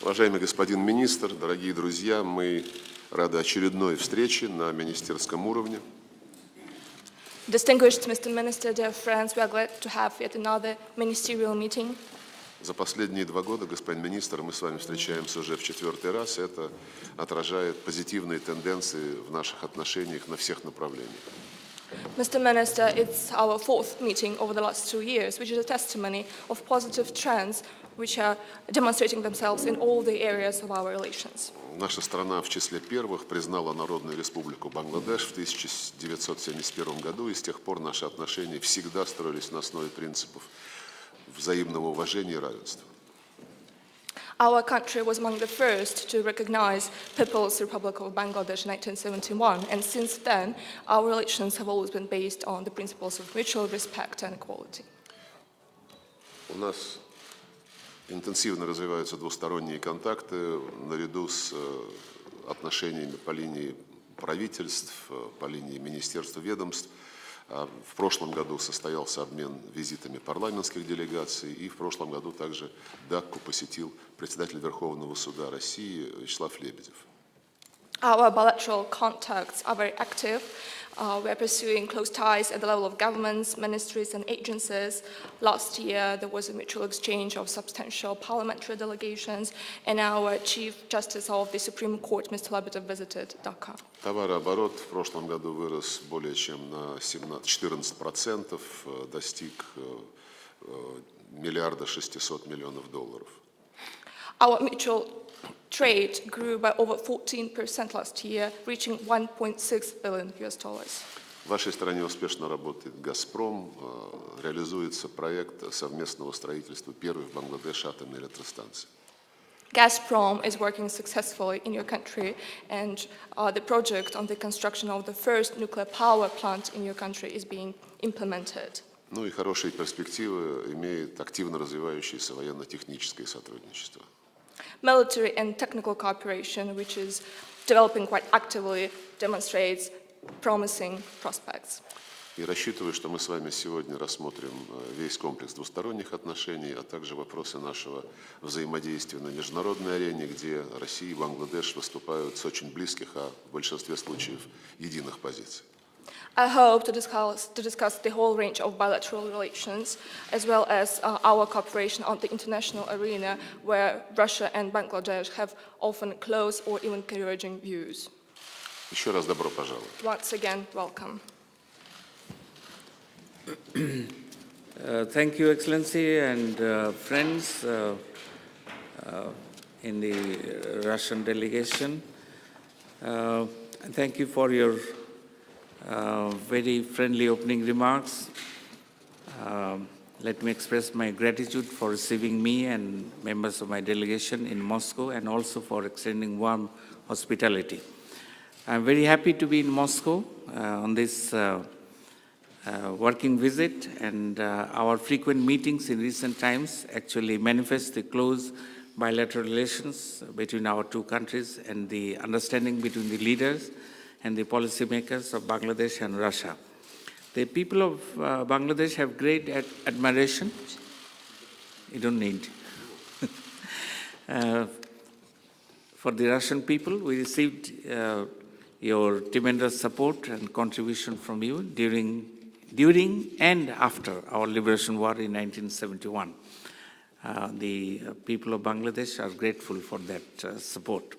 Уважаемый господин министр, дорогие друзья, мы рады очередной встрече на министерском уровне. Distinguished Mr. Minister, dear friends, we are glad to have yet another ministerial meeting. За последние 2 года, господин министр, мы с вами встречаемся уже в 4-й раз. Это отражает позитивные тенденции в наших отношениях на всех направлениях. Mr. Minister, it's our 4th meeting over the last 2 years, which is a testimony of positive trends which are demonstrating themselves in all the areas of our relations. Наша страна в числе первых признала Народную Республику Бангладеш в 1971 году, и с тех пор наши отношения всегда строились на основе принципов взаимного уважения и равенства. Our country was among the first to recognize People's Republic of Bangladesh in 1971, and since then, our relations have always been based on the principles of mutual respect and equality. У нас интенсивно развиваются двусторонние контакты наряду с отношениями по линии правительств, по линии министерств и ведомств. В прошлом году состоялся обмен визитами парламентских делегаций, и в прошлом году также Дакку посетил председатель Верховного суда России Вячеслав Лебедев. Our bilateral contacts are very active. We are pursuing close ties at the level of governments, ministries, and agencies. Last year, there was a mutual exchange of substantial parliamentary delegations, and our Chief Justice of the Supreme Court, Mr. Lebedev, visited Dhaka. Товарооборот в прошлом году вырос более чем на 14%, достиг $1,600 миллионов. Our mutual trade grew by over 14% last year, reaching $1.6 billion. В вашей стране успешно работает «Газпром», реализуется проект совместного строительства первой в Бангладеше атомной электростанции. Gazprom is working successfully in your country, and the project on the construction of the first nuclear power plant in your country is being implemented. Ну и хорошие перспективы имеет активно развивающееся военно-техническое сотрудничество. Military and technical cooperation, which is developing quite actively, demonstrates promising prospects. И рассчитываю, что мы с вами сегодня рассмотрим весь комплекс двусторонних отношений, а также вопросы нашего взаимодействия на международной арене, где Россия и Бангладеш выступают с очень близких, а в большинстве случаев единых позиций. I hope to discuss the whole range of bilateral relations, as well as our cooperation on the international arena, where Russia and Bangladesh have often close or even converging views. Еще раз добро пожаловать. Once again, welcome. Thank you, Excellency, and friends in the Russian delegation. Thank you for your very friendly opening remarks. Let me express my gratitude for receiving me and members of my delegation in Moscow, and also for extending warm hospitality. I'm very happy to be in Moscow on this working visit, and our frequent meetings in recent times actually manifest the close bilateral relations between our two countries and the understanding between the leaders and the policymakers of Bangladesh and Russia. The people of Bangladesh have great admiration. You don't need. For the Russian people, we received your tremendous support and contribution from you during and after our liberation war in 1971. The people of Bangladesh are grateful for that support.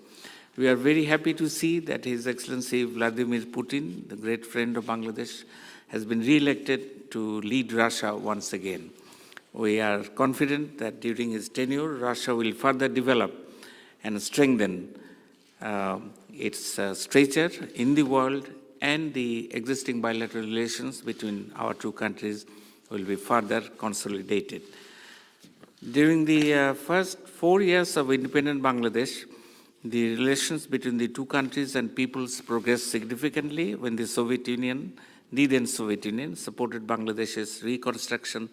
We are very happy to see that His Excellency Vladimir Putin, the great friend of Bangladesh, has been re-elected to lead Russia once again. We are confident that during his tenure, Russia will further develop and strengthen its stature in the world, and the existing bilateral relations between our two countries will be further consolidated. During the first 4 years of independent Bangladesh, the relations between the two countries and peoples progressed significantly when the then Soviet Union, supported Bangladesh's reconstruction,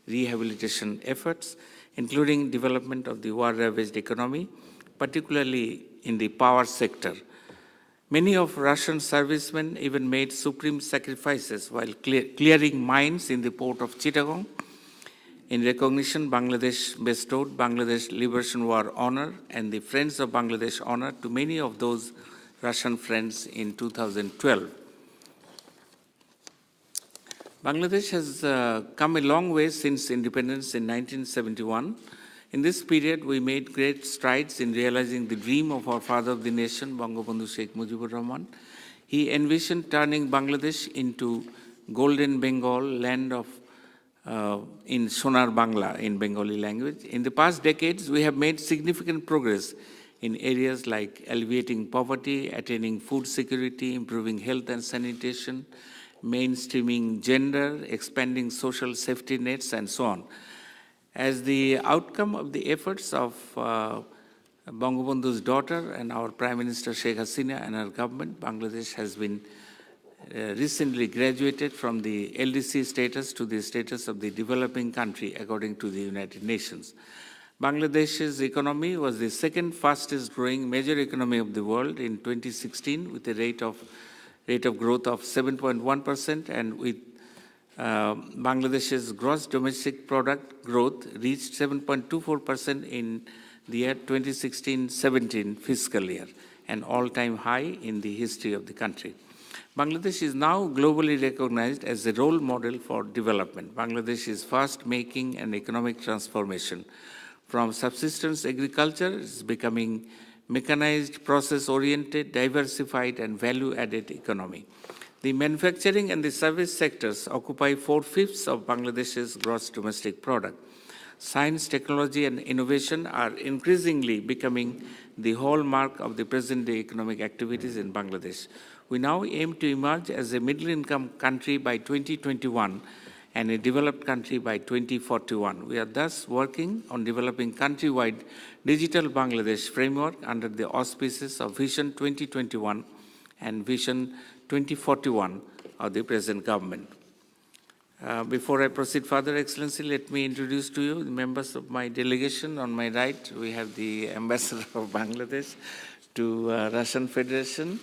rehabilitation efforts, including development of the war-ravaged economy, particularly in the power sector. Many of Russian servicemen even made supreme sacrifices while clearing mines in the port of Chittagong, In recognition, Bangladesh bestowed Bangladesh Liberation War Honor and the Friends of Bangladesh Honor to many of those Russian friends in 2012. Bangladesh has come a long way since independence in 1971. In this period, we made great strides in realizing the dream of our father of the nation, Bangabandhu Sheikh Mujibur Rahman. He envisioned turning Bangladesh into Golden Bengal, land of in Sonar Bangla in Bengali language. In the past decades, we have made significant progress in areas like alleviating poverty, attaining food security, improving health and sanitation, mainstreaming gender, expanding social safety nets, and so on. As the outcome of the efforts of Bangabandhu's daughter and our Prime Minister Sheikh Hasina and her government, Bangladesh has been recently graduated from the LDC status to the status of the developing country according to the United Nations. Bangladesh's economy was the second fastest growing major economy of the world in 2016 with a rate of growth of 7.1%, and with Bangladesh's gross domestic product growth reached 7.24% in the year 2016-17 fiscal year, an all-time high in the history of the country. Bangladesh is now globally recognized as a role model for development. Bangladesh is fast making an economic transformation. From subsistence agriculture, it's becoming mechanized, process-oriented, diversified, and value-added economy. The manufacturing and the service sectors occupy 4/5 of Bangladesh's gross domestic product. Science, technology, and innovation are increasingly becoming the hallmark of the present-day economic activities in Bangladesh. We now aim to emerge as a middle-income country by 2021 and a developed country by 2041. We are thus working on developing countrywide digital Bangladesh framework under the auspices of Vision 2021 and Vision 2041 of the present government. Before I proceed further, Excellency, let me introduce to you the members of my delegation. On my right, we have the Ambassador of Bangladesh to Russian Federation,